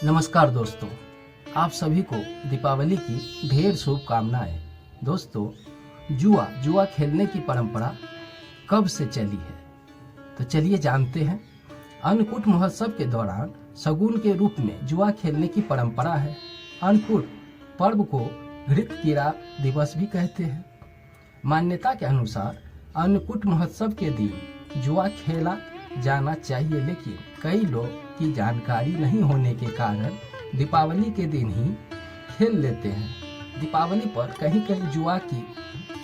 नमस्कार दोस्तों, आप सभी को दीपावली की ढेर शुभकामनाएं। दोस्तों, जुआ खेलने की परंपरा कब से चली है, तो चलिए जानते हैं। अन्नकूट महोत्सव के दौरान शगुन के रूप में जुआ खेलने की परंपरा है। अन्नकूट पर्व को घृत कीड़ा दिवस भी कहते हैं। मान्यता के अनुसार अन्नकूट महोत्सव के दिन जुआ खेला जाना चाहिए, लेकिन कई लोग की जानकारी नहीं होने के कारण दीपावली के दिन ही खेल लेते हैं। दीपावली पर कहीं कहीं जुआ की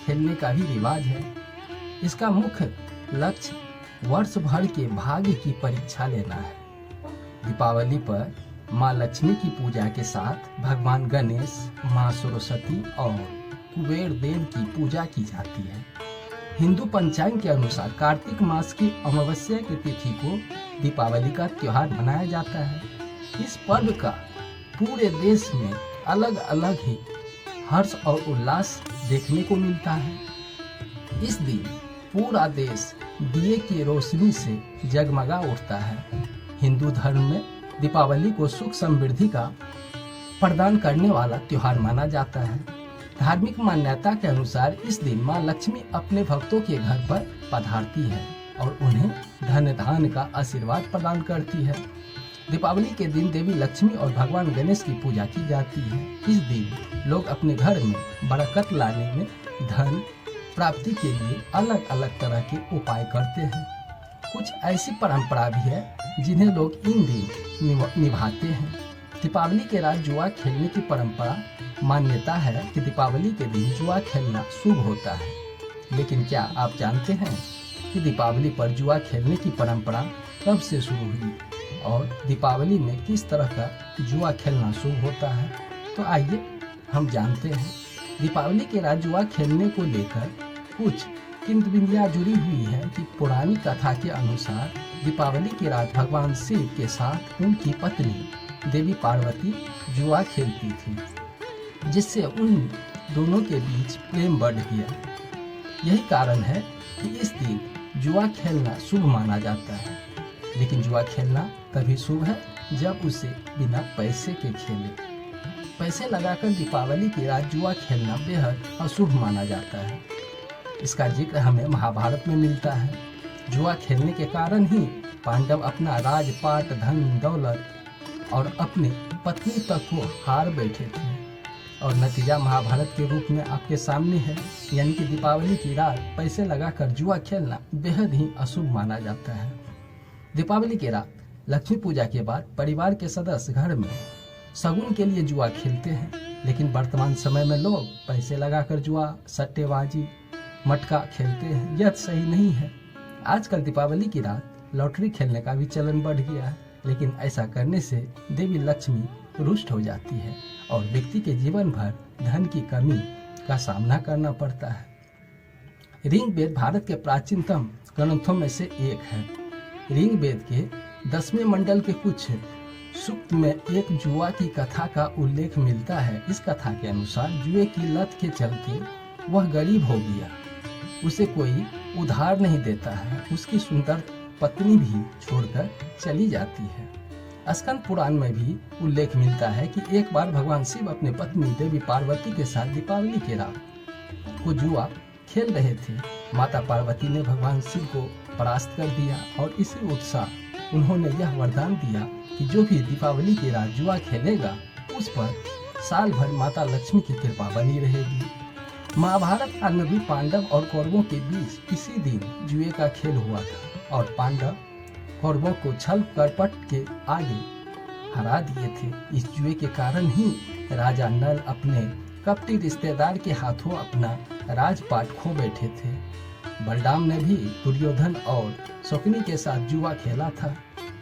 खेलने का भी रिवाज है। इसका मुख्य लक्ष्य वर्ष भर के भाग्य की परीक्षा लेना है। दीपावली पर माँ लक्ष्मी की पूजा के साथ भगवान गणेश, माँ सरस्वती और कुबेर देव की पूजा की जाती है। हिंदू पंचांग के अनुसार कार्तिक मास की अमावस्या की तिथि को दीपावली का त्योहार मनाया जाता है। इस पर्व का पूरे देश में अलग अलग ही हर्ष और उल्लास देखने को मिलता है। इस दिन पूरा देश दिए की रोशनी से जगमगा उठता है। हिंदू धर्म में दीपावली को सुख समृद्धि का प्रदान करने वाला त्योहार माना जाता है। धार्मिक मान्यता के अनुसार इस दिन माँ लक्ष्मी अपने भक्तों के घर पर पधारती है और उन्हें धन धान्य का आशीर्वाद प्रदान करती है। दीपावली के दिन देवी लक्ष्मी और भगवान गणेश की पूजा की जाती है। इस दिन लोग अपने घर में बरकत लाने में धन प्राप्ति के लिए अलग अलग तरह के उपाय करते हैं। कुछ ऐसी परंपरा भी है जिन्हें लोग इन दिन निभाते हैं। दीपावली के रात जुआ खेलने की परंपरा मान्यता है कि दीपावली के दिन जुआ खेलना शुभ होता है। लेकिन क्या आप जानते हैं कि दीपावली पर जुआ खेलने की परंपरा कब से शुरू हुई और दीपावली में किस तरह का जुआ खेलना शुभ होता है? तो आइए हम जानते हैं। दीपावली के रात जुआ खेलने को लेकर कुछ किंवदंतियां जुड़ी हुई है कि पुरानी कथा के अनुसार दीपावली की रात भगवान शिव के साथ उनकी पत्नी देवी पार्वती जुआ खेलती थी, जिससे उन दोनों के बीच प्रेम बढ़ गया। यही कारण है कि इस दिन जुआ खेलना शुभ माना जाता है। लेकिन जुआ खेलना तभी शुभ है जब उसे बिना पैसे के खेले। पैसे लगाकर दीपावली की रात जुआ खेलना बेहद अशुभ माना जाता है। इसका जिक्र हमें महाभारत में मिलता है। जुआ खेलने के कारण ही पांडव अपना राजपाट, धन दौलत और अपनी पत्नी तक को हार बैठे थे और नतीजा महाभारत के रूप में आपके सामने है। यानी कि दीपावली की रात पैसे लगाकर जुआ खेलना बेहद ही अशुभ माना जाता है। दीपावली की रात लक्ष्मी पूजा के बाद परिवार के सदस्य घर में शगुन के लिए जुआ खेलते हैं। लेकिन वर्तमान समय में लोग पैसे लगाकर जुआ, सट्टेबाजी, मटका खेलते हैं। यह सही नहीं है। आजकल दीपावली की रात लॉटरी खेलने का भी चलन बढ़ गया है, लेकिन ऐसा करने से देवी लक्ष्मी रुष्ट हो जाती है और व्यक्ति के जीवन भर धन की कमी का सामना करना पड़ता है। ऋग्वेद भारत के प्राचीनतम ग्रंथों में से एक है। ऋग्वेद के 10वें मंडल के कुछ सूक्त में एक जुआ की कथा का उल्लेख मिलता है। इस कथा के अनुसार जुए की लत के चलते वह गरीब हो गया। उसे कोई उधार नहीं देता है। उसकी सुंदर पत्नी भी छोड़कर चली जाती है। स्कंद पुराण में भी उल्लेख मिलता है कि एक बार भगवान शिव अपने पत्नी देवी पार्वती के साथ दीपावली की रात को जुआ खेल रहे थे। माता पार्वती ने भगवान शिव को परास्त कर दिया और इसी उत्साह उन्होंने यह वरदान दिया कि जो भी दीपावली की रात जुआ खेलेगा उस पर साल भर माता लक्ष्मी की कृपा बनी रहेगी। महाभारत काल में भी पांडव और कौरवों के बीच इसी दिन जुए का खेल हुआ था और पांडव कौरवों को छल कपट के आगे हरा दिए थे। इस जुए के कारण ही राजा नल अपने कपटी रिश्तेदार के हाथों अपना राजपाट खो बैठे थे। बलराम ने भी दुर्योधन और शकुनी के साथ जुआ खेला था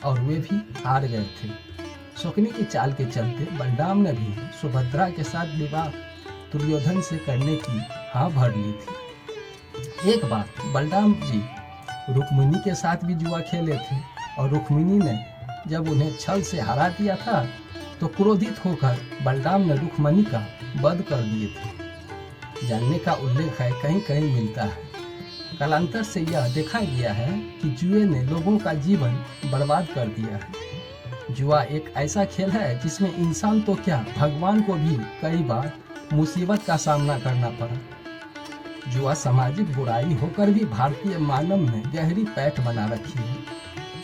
और वे भी हार गए थे। शकुनी की चाल के चलते बलराम ने भी सुभद्रा के साथ विवाह दुर्योधन से करने की हाँ भर ली थी। एक बार बलराम जी रुक्मिणी के साथ भी जुआ खेले थे और रुक्मिणी ने जब उन्हें छल से हरा दिया था तो क्रोधित होकर बलराम ने रुक्मिणी का वध कर दिए थे। जानने का उल्लेख है कहीं कहीं मिलता है। कालांतर से यह देखा गया है कि जुए ने लोगों का जीवन बर्बाद कर दिया है। जुआ एक ऐसा खेल है जिसमें इंसान तो क्या, भगवान को भी कई बार मुसीबत का सामना करना पड़ा। जुआ सामाजिक बुराई होकर भी भारतीय मानव में गहरी पैठ बना रखी है।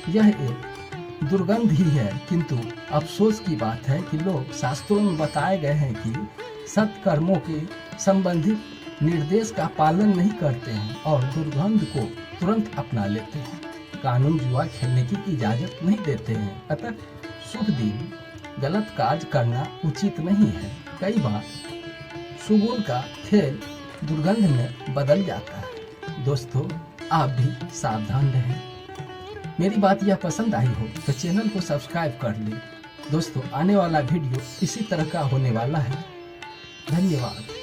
यह एक दुर्गंध ही है, किंतु अफसोस की बात है कि लोग शास्त्रों में बताए गए हैं कि सत्कर्मों के संबंधित निर्देश का पालन नहीं करते हैं और दुर्गंध को तुरंत अपना लेते हैं। कानून जुआ खेलने की इजाजत नहीं देते हैं, अतः शुभ दिन गलत कार्य करना उचित नहीं है। कई बार सुगुन का खेल दुर्गंध में बदल जाता है। दोस्तों, आप भी सावधान रहें। मेरी बात यह पसंद आई हो तो चैनल को सब्सक्राइब कर लें। दोस्तों, आने वाला वीडियो इसी तरह का होने वाला है। धन्यवाद।